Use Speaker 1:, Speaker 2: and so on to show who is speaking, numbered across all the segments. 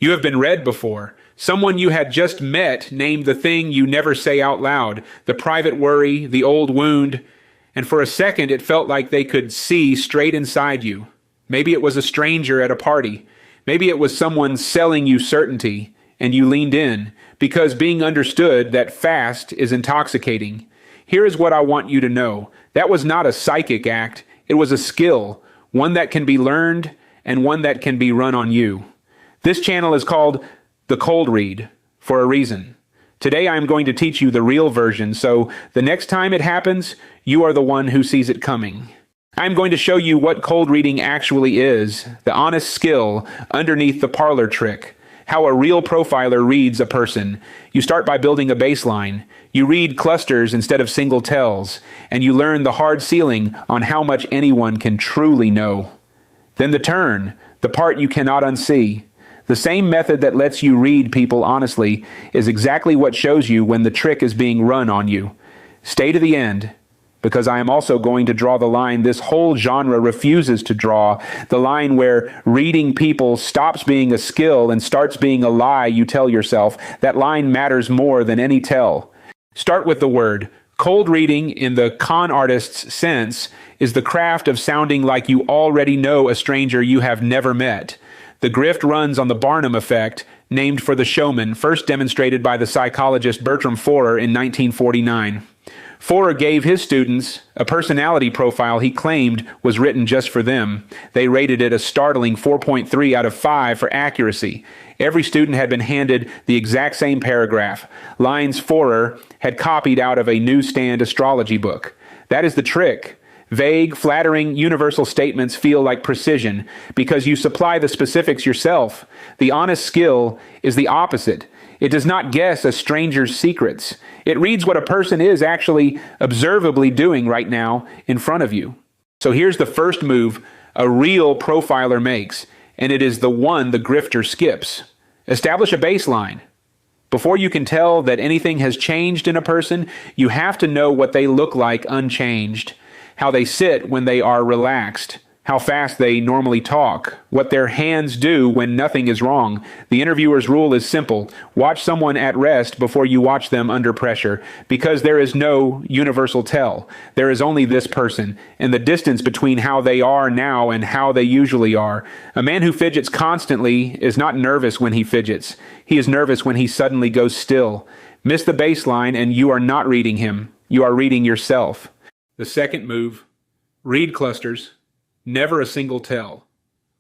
Speaker 1: You have been read before. Someone you had just met named the thing you never say out loud, the private worry, the old wound, and for a second it felt like they could see straight inside you. Maybe it was a stranger at a party. Maybe it was someone selling you certainty, and you leaned in, because being understood that fast is intoxicating. Here is what I want you to know. That was not a psychic act. It was a skill, one that can be learned and one that can be run on you. This channel is called The Cold Read for a reason. Today I am going to teach you the real version, so the next time it happens, you are the one who sees it coming. I am going to show you what cold reading actually is, the honest skill underneath the parlor trick, how a real profiler reads a person. You start by building a baseline. You read clusters instead of single tells, and you learn the hard ceiling on how much anyone can truly know. Then the turn, the part you cannot unsee. The same method that lets you read people honestly is exactly what shows you when the trick is being run on you. Stay to the end, because I am also going to draw the line this whole genre refuses to draw, the line where reading people stops being a skill and starts being a lie you tell yourself. That line matters more than any tell. Start with the word. Cold reading, in the con artist's sense, is the craft of sounding like you already know a stranger you have never met. The grift runs on the Barnum effect, named for the showman, first demonstrated by the psychologist Bertram Forer in 1949. Forer gave his students a personality profile he claimed was written just for them. They rated it a startling 4.3 out of 5 for accuracy. Every student had been handed the exact same paragraph, lines Forer had copied out of a newsstand astrology book. That is the trick. Vague, flattering, universal statements feel like precision because you supply the specifics yourself. The honest skill is the opposite. It does not guess a stranger's secrets. It reads what a person is actually observably doing right now in front of you. So here's the first move a real profiler makes, and it is the one the grifter skips. Establish a baseline. Before you can tell that anything has changed in a person, you have to know what they look like unchanged, how they sit when they are relaxed, how fast they normally talk, what their hands do when nothing is wrong. The interviewer's rule is simple. Watch someone at rest before you watch them under pressure, because there is no universal tell. There is only this person, and the distance between how they are now and how they usually are. A man who fidgets constantly is not nervous when he fidgets. He is nervous when he suddenly goes still. Miss the baseline and you are not reading him. You are reading yourself. The second move, read clusters. Never a single tell.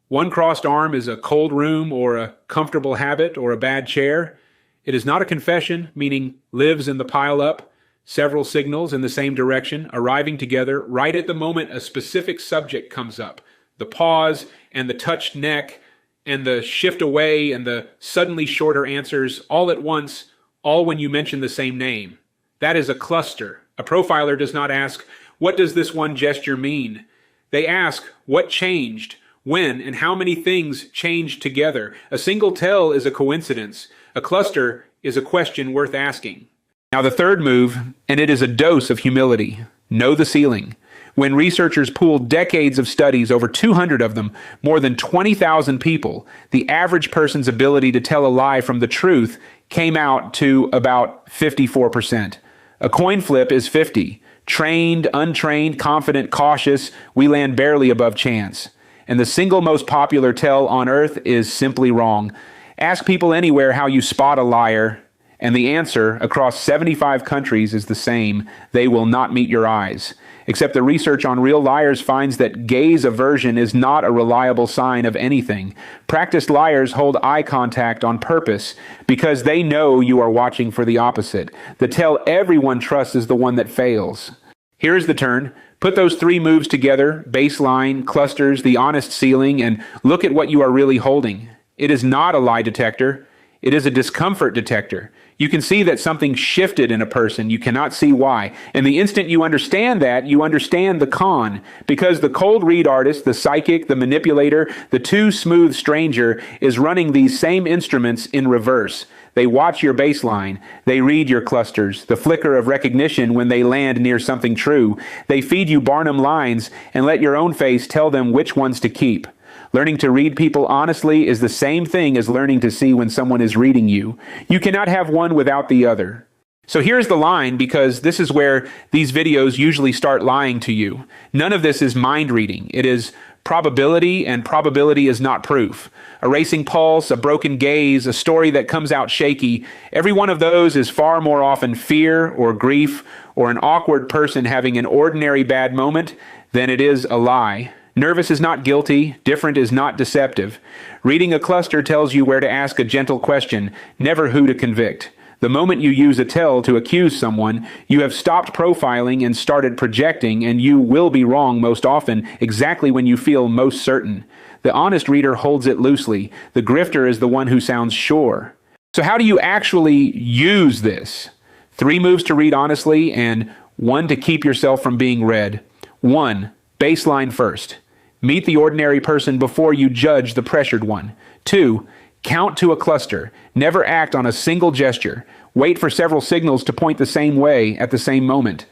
Speaker 1: One crossed arm is a cold room or a comfortable habit or a bad chair. It is not a confession, meaning lives in the pile-up, several signals in the same direction, arriving together right at the moment a specific subject comes up. The pause and the touched neck and the shift away and the suddenly shorter answers all at once, all when you mention the same name. That is a cluster. A profiler does not ask, what does this one gesture mean? They ask, what changed, when, and how many things changed together. A single tell is a coincidence. A cluster is a question worth asking. Now the third move, and it is a dose of humility. Know the ceiling. When researchers pooled decades of studies, over 200 of them, more than 20,000 people, the average person's ability to tell a lie from the truth came out to about 54%. A coin flip is 50. Trained, untrained, confident, cautious, we land barely above chance. And the single most popular tell on earth is simply wrong. Ask people anywhere how you spot a liar, and the answer across 75 countries is the same. They will not meet your eyes. Except the research on real liars finds that gaze aversion is not a reliable sign of anything. Practiced liars hold eye contact on purpose because they know you are watching for the opposite. The tell everyone trusts is the one that fails. Here is the turn. Put those three moves together, baseline, clusters, the honest ceiling, and look at what you are really holding. It is not a lie detector. It is a discomfort detector. You can see that something shifted in a person. You cannot see why. And the instant you understand that, you understand the con. Because the cold read artist, the psychic, the manipulator, the too smooth stranger is running these same instruments in reverse. They watch your baseline. They read your clusters, the flicker of recognition when they land near something true. They feed you Barnum lines and let your own face tell them which ones to keep. Learning to read people honestly is the same thing as learning to see when someone is reading you. You cannot have one without the other. So here's the line, because this is where these videos usually start lying to you. None of this is mind reading. It is probability, and probability is not proof. A racing pulse, a broken gaze, a story that comes out shaky, every one of those is far more often fear or grief or an awkward person having an ordinary bad moment than it is a lie. Nervous is not guilty, different is not deceptive. Reading a cluster tells you where to ask a gentle question, never who to convict. The moment you use a tell to accuse someone, you have stopped profiling and started projecting, and you will be wrong most often exactly when you feel most certain. The honest reader holds it loosely. The grifter is the one who sounds sure. So how do you actually use this? 3 moves to read honestly and 1 to keep yourself from being read. 1. Baseline first. Meet the ordinary person before you judge the pressured one. 2. Count to a cluster. Never act on a single gesture. Wait for several signals to point the same way at the same moment.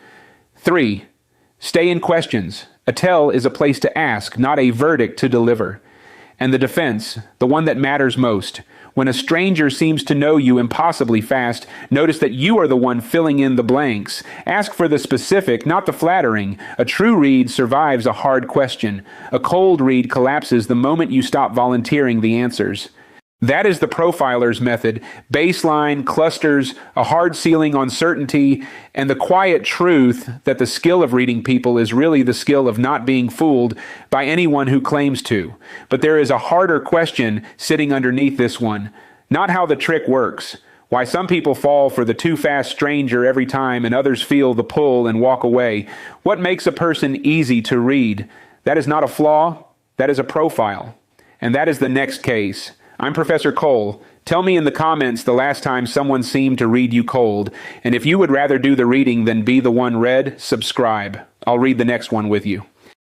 Speaker 1: 3. Stay in questions. A tell is a place to ask, not a verdict to deliver. And the defense, the one that matters most. When a stranger seems to know you impossibly fast, notice that you are the one filling in the blanks. Ask for the specific, not the flattering. A true read survives a hard question. A cold read collapses the moment you stop volunteering the answers. That is the profiler's method. Baseline, clusters, a hard ceiling on certainty, and the quiet truth that the skill of reading people is really the skill of not being fooled by anyone who claims to. But there is a harder question sitting underneath this one. Not how the trick works. Why some people fall for the too fast stranger every time and others feel the pull and walk away. What makes a person easy to read? That is not a flaw. That is a profile. And that is the next case. I'm Professor Cole. Tell me in the comments the last time someone seemed to read you cold. And if you would rather do the reading than be the one read, subscribe. I'll read the next one with you.